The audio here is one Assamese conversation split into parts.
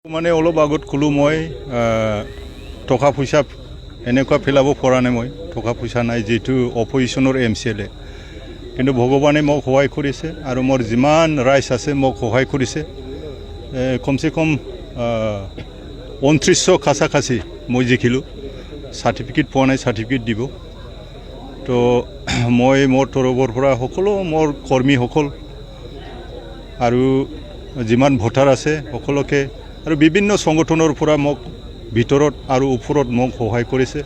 মানে অলপ আগত কলো মই টকা পইচা এনেকুৱা ফেলাব পৰা নাই মই টকা পইচা নাই যেটো অপজিশনৰ এমচিএলএ কিন্তু ভগৱানে মোক সহায় কৰিছে আৰু মোৰ যিমান ৰাইজ আছে মোক সহায় কৰিছে কমসে কম 2900 কাছাকাছি মই জিকিলো সাৰ্টিফিকেট পোৱা নাই সাৰ্টিফিকেট দিব তো মই মোৰ তৰফৰ পৰা সকলো মোৰ কৰ্মীসকল আৰু যিমান ভোটাৰ আছে সকলোকে আৰু বিভিন্ন সংগঠনৰ পৰা মোক ভিতৰত আৰু ওপৰত মোক সহায় কৰিছে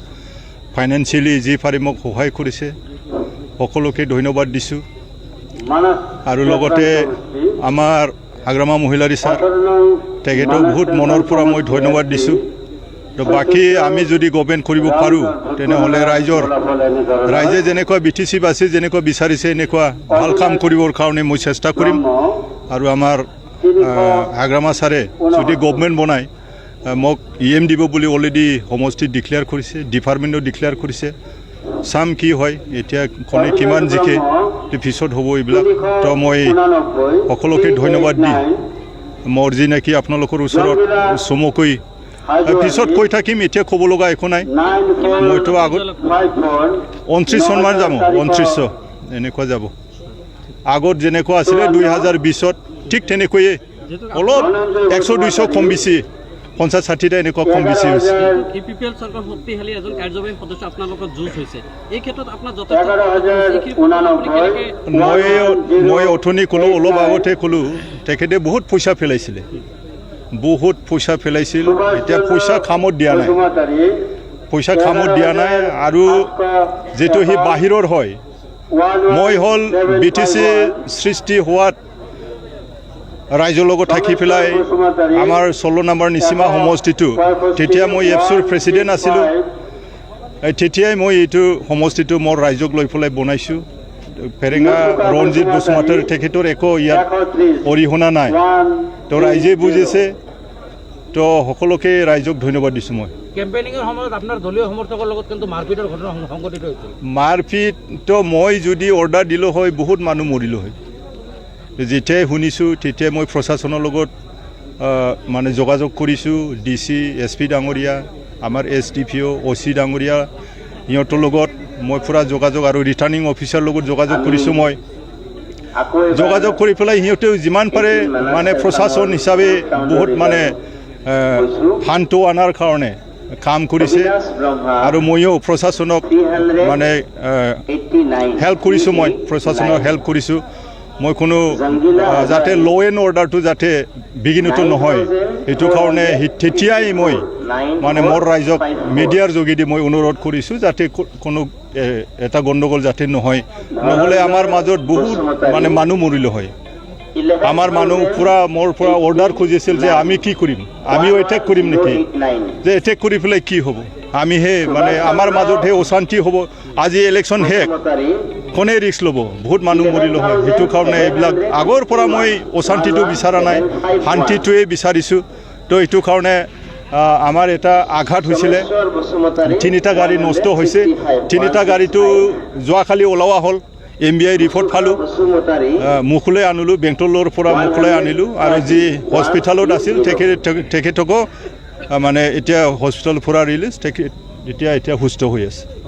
ফাইনান্সিয়ালি যি পাৰি মোক সহায় কৰিছে সকলোকে ধন্যবাদ দিছোঁ আৰু লগতে আমাৰ আগ্ৰামা মহিলাৰী ছাৰ তেখেতক বহুত মনৰ পৰা মই ধন্যবাদ দিছোঁ তো বাকি আমি যদি গভৰ্ণমেণ্ট কৰিব পাৰোঁ তেনেহ'লে ৰাইজে যেনেকুৱা বিটিচি বাছি যেনেকুৱা বিচাৰিছে এনেকুৱা ভাল কাম কৰিবৰ কাৰণে মই চেষ্টা কৰিম আৰু আমাৰ আগ্ৰামা ছাৰে যদি গভৰ্ণমেণ্ট বনায় মোক ইএম দিব বুলি অলৰেডি সমষ্টিত ডিক্লেয়াৰ কৰিছে ডিপাৰ্টমেণ্টত ডিক্লেয়াৰ কৰিছে চাম কি হয় এতিয়া কোনে কিমান জিকে পিছত হ'ব এইবিলাক তো মই সকলোকে ধন্যবাদ দি মোৰ যি নেকি আপোনালোকৰ ওচৰত চমুকৈ পিছত কৈ থাকিম এতিয়া ক'ব লগা একো নাই মইতো আগত 29 চনমান যাব 2900 এনেকুৱা যাব আগত যেনেকুৱা আছিলে 2020ত ঠিক তেনেকৈয়ে অলপ 100-200 কম বেছি 50-60টা এনেকুৱা কম বেছি হৈছে ইপিপিএল চৰকাৰ শক্তিশালী এজন কাৰ্যবাহী সদস্য আপোনালোকৰ যুঁজ হৈছে এই ক্ষেত্ৰত আপোনাৰ মই অথনি ক'লো অলপ আগতে ক'লো তেখেতে বহুত পইচা পেলাইছিল এতিয়া পইচা কামত দিয়া নাই আৰু যেটো সি বাহিৰৰ হয় মই হ'ল বিটিচি সৃষ্টি হোৱাত ৰাইজৰ লগত থাকি পেলাই আমাৰ 16 নম্বৰ নিচিমা সমষ্টিটো তেতিয়া মই এফচুৰ প্ৰেচিডেণ্ট আছিলোঁ তেতিয়াই মই এইটো সমষ্টিটো মোৰ ৰাইজক লৈ পেলাই বনাইছোঁ ফেৰেঙা ৰঞ্জিত বসুমতাৰী তেখেতৰ একো ইয়াত অৰিহণা নাই তো ৰাইজে বুজিছে তো সকলোকে ৰাইজক ধন্যবাদ দিছোঁ মই কেম্পেইনিংৰ সময়ত আপোনাৰ দলীয় সমৰ্থকৰ লগত কিন্তু মাৰপিটৰ ঘটনা সংঘটিত হৈছিল মাৰপিট তো মই যদি অৰ্ডাৰ দিলোঁ হয় বহুত মানুহ মৰিলোঁ হয় যেতিয়াই শুনিছোঁ তেতিয়াই মই প্ৰশাসনৰ লগত মানে যোগাযোগ কৰিছোঁ ডিচি এছপি ডাঙৰীয়া আমাৰ এছডিপিঅ অচি ডাঙৰীয়া ইহঁতৰ লগত মই পুৰা যোগাযোগ আৰু ৰিটাৰ্ণিং অফিচাৰ লগত যোগাযোগ কৰিছোঁ মই যোগাযোগ কৰি পেলাই সিহঁতেও যিমান পাৰে মানে প্ৰশাসন হিচাপে বহুত মানে শান্ত আনাৰ কাৰণে কাম কৰিছে আৰু ময়ো প্ৰশাসনক মানে হেল্প কৰিছোঁ মই প্ৰশাসনক হেল্প কৰিছোঁ মই কোনো যাতে ল' এণ্ড অৰ্ডাৰটো যাতে বিঘ্নিত নহয় এইটো কাৰণে তেতিয়াই মই মানে মোৰ ৰাইজক মিডিয়াৰ যোগেদি মই অনুৰোধ কৰিছোঁ যাতে কোনো এটা গণ্ডগোল যাতে নহয় নহ'লে আমাৰ মাজত বহুত মানে মানুহ মৰিলে হয় আমাৰ মানুহ পুৰা মোৰ পৰা অৰ্ডাৰ খুজিছিল যে আমি কি কৰিম আমিও এটেক কৰিম নেকি যে এটেক কৰি পেলাই কি হ'ব আমিহে মানে আমাৰ মাজতহে অশান্তি হ'ব আজি ইলেকশ্যন শেষ কোনে ৰিস্ক ল'ব বহুত মানুহ মৰিলে হয় সেইটো কাৰণে এইবিলাক আগৰ পৰা মই অশান্তিটো বিচৰা নাই শান্তিটোৱে বিচাৰিছোঁ তো এইটো কাৰণে আমাৰ এটা আঘাত হৈছিলে 3টা গাড়ী নষ্ট হৈছে 3টা গাড়ীটো যোৱাকালি ওলোৱা হ'ল MBI ৰিপৰ্ট পালোঁ মুখলৈ আনিলোঁ বেংটলৰ পৰা মুখলৈ আনিলোঁ আৰু যি হস্পিটেলত আছিল তেখেতকো মানে এতিয়া হস্পিটেলৰ পৰা ৰিলিজ এতিয়া সুস্থ হৈ আছে